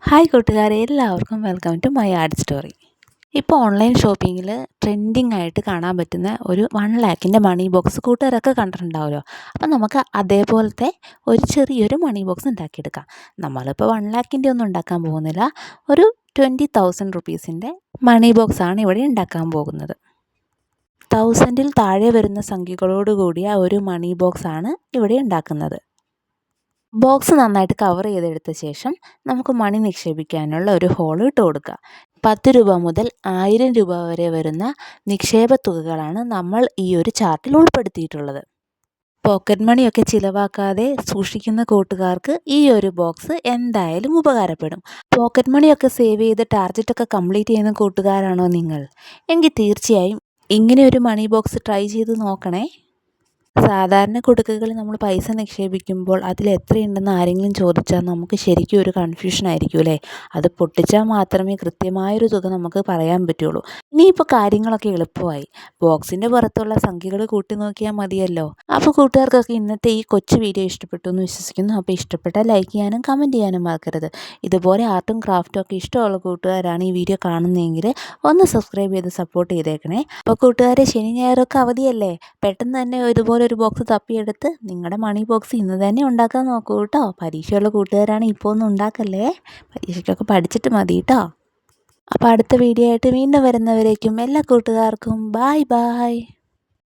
Hi കൂട്ടുകാരെ, എല്ലാവർക്കും welcome to my art story. ഇപ്പോൾ ഓൺലൈൻ ഷോപ്പിങ്ങിൽ ട്രെൻഡിങ് ആയിട്ട് കാണാൻ പറ്റുന്ന ഒരു 1,00,000-ൻ്റെ മണി ബോക്സ് കൂട്ടുകാരൊക്കെ കണ്ടിട്ടുണ്ടാവുമല്ലോ. അപ്പം നമുക്ക് അതേപോലത്തെ ഒരു ചെറിയൊരു മണി ബോക്സ് ഉണ്ടാക്കിയെടുക്കാം. നമ്മളിപ്പോൾ 1,00,000-ൻ്റെ ഒന്നും ഉണ്ടാക്കാൻ പോകുന്നില്ല, ഒരു 20,000 റുപ്പീസിൻ്റെ മണി ബോക്സാണ് ഇവിടെ ഉണ്ടാക്കാൻ പോകുന്നത്. 1000-ൽ താഴെ വരുന്ന സംഖ്യകളോട് കൂടിയ ഒരു മണി ബോക്സാണ് ഇവിടെ ഉണ്ടാക്കുന്നത്. ബോക്സ് നന്നായിട്ട് കവർ ചെയ്തെടുത്ത ശേഷം നമുക്ക് മണി നിക്ഷേപിക്കാനുള്ള ഒരു ഹോൾ ഇട്ട് കൊടുക്കുക. 10 രൂപ മുതൽ 1000 രൂപ വരെ വരുന്ന നിക്ഷേപ തുകകളാണ് നമ്മൾ ഈ ഒരു ചാർട്ടിൽ ഉൾപ്പെടുത്തിയിട്ടുള്ളത്. പോക്കറ്റ് മണിയൊക്കെ ചിലവാക്കാതെ സൂക്ഷിക്കുന്ന കൂട്ടുകാർക്ക് ഈ ഒരു ബോക്സ് എന്തായാലും ഉപകാരപ്പെടും. പോക്കറ്റ് മണിയൊക്കെ സേവ് ചെയ്ത് ടാർഗറ്റൊക്കെ കംപ്ലീറ്റ് ചെയ്യുന്ന കൂട്ടുകാരാണോ നിങ്ങൾ? എങ്കിൽ തീർച്ചയായും ഇങ്ങനെ ഒരു മണി ബോക്സ് ട്രൈ ചെയ്ത് നോക്കണേ. സാധാരണ കുടുക്കുകളിൽ നമ്മൾ പൈസ നിക്ഷേപിക്കുമ്പോൾ അതിൽ എത്രയുണ്ടെന്ന് ആരെങ്കിലും ചോദിച്ചാൽ നമുക്ക് ശരിക്കും ഒരു കൺഫ്യൂഷൻ ആയിരിക്കും അല്ലേ. അത് പൊട്ടിച്ചാൽ മാത്രമേ കൃത്യമായൊരു തുക നമുക്ക് പറയാൻ പറ്റുള്ളൂ. ഇനിയിപ്പോൾ കാര്യങ്ങളൊക്കെ എളുപ്പമായി. ബോക്സിൻ്റെ പുറത്തുള്ള സംഖ്യകൾ കൂട്ടി നോക്കിയാൽ മതിയല്ലോ. അപ്പോൾ കൂട്ടുകാർക്കൊക്കെ ഇന്നത്തെ ഈ കൊച്ചു വീഡിയോ ഇഷ്ടപ്പെട്ടു എന്ന് വിശ്വസിക്കുന്നു. അപ്പോൾ ഇഷ്ടപ്പെട്ടാൽ ലൈക്ക് ചെയ്യാനും കമൻറ്റ് ചെയ്യാനും മറക്കരുത്. ഇതുപോലെ ആർട്ടും ക്രാഫ്റ്റും ഒക്കെ ഇഷ്ടമുള്ള കൂട്ടുകാരാണ് ഈ വീഡിയോ കാണുന്നതെങ്കിൽ ഒന്ന് സബ്സ്ക്രൈബ് ചെയ്ത് സപ്പോർട്ട് ചെയ്തേക്കണേ. അപ്പോൾ കൂട്ടുകാരെ, ശനി ഞായറൊക്കെ അവധിയല്ലേ, പെട്ടെന്ന് തന്നെ ഇതുപോലെ ഒരു ബോക്സ് തപ്പിയെടുത്ത് നിങ്ങളുടെ മണി ബോക്സ് ഇന്ന് തന്നെ ഉണ്ടാക്കാൻ നോക്കൂ കേട്ടോ. പരീക്ഷയുള്ള കൂട്ടുകാരാണ് ഇപ്പോൾ ഒന്നും ഉണ്ടാക്കല്ലേ, പരീക്ഷയ്ക്കൊക്കെ പഠിച്ചിട്ട് മതി കേട്ടോ. അപ്പോൾ അടുത്ത വീഡിയോ ആയിട്ട് വീണ്ടും വരുന്നവരേക്കും എല്ലാ കൂട്ടുകാർക്കും ബായ് ബായ്.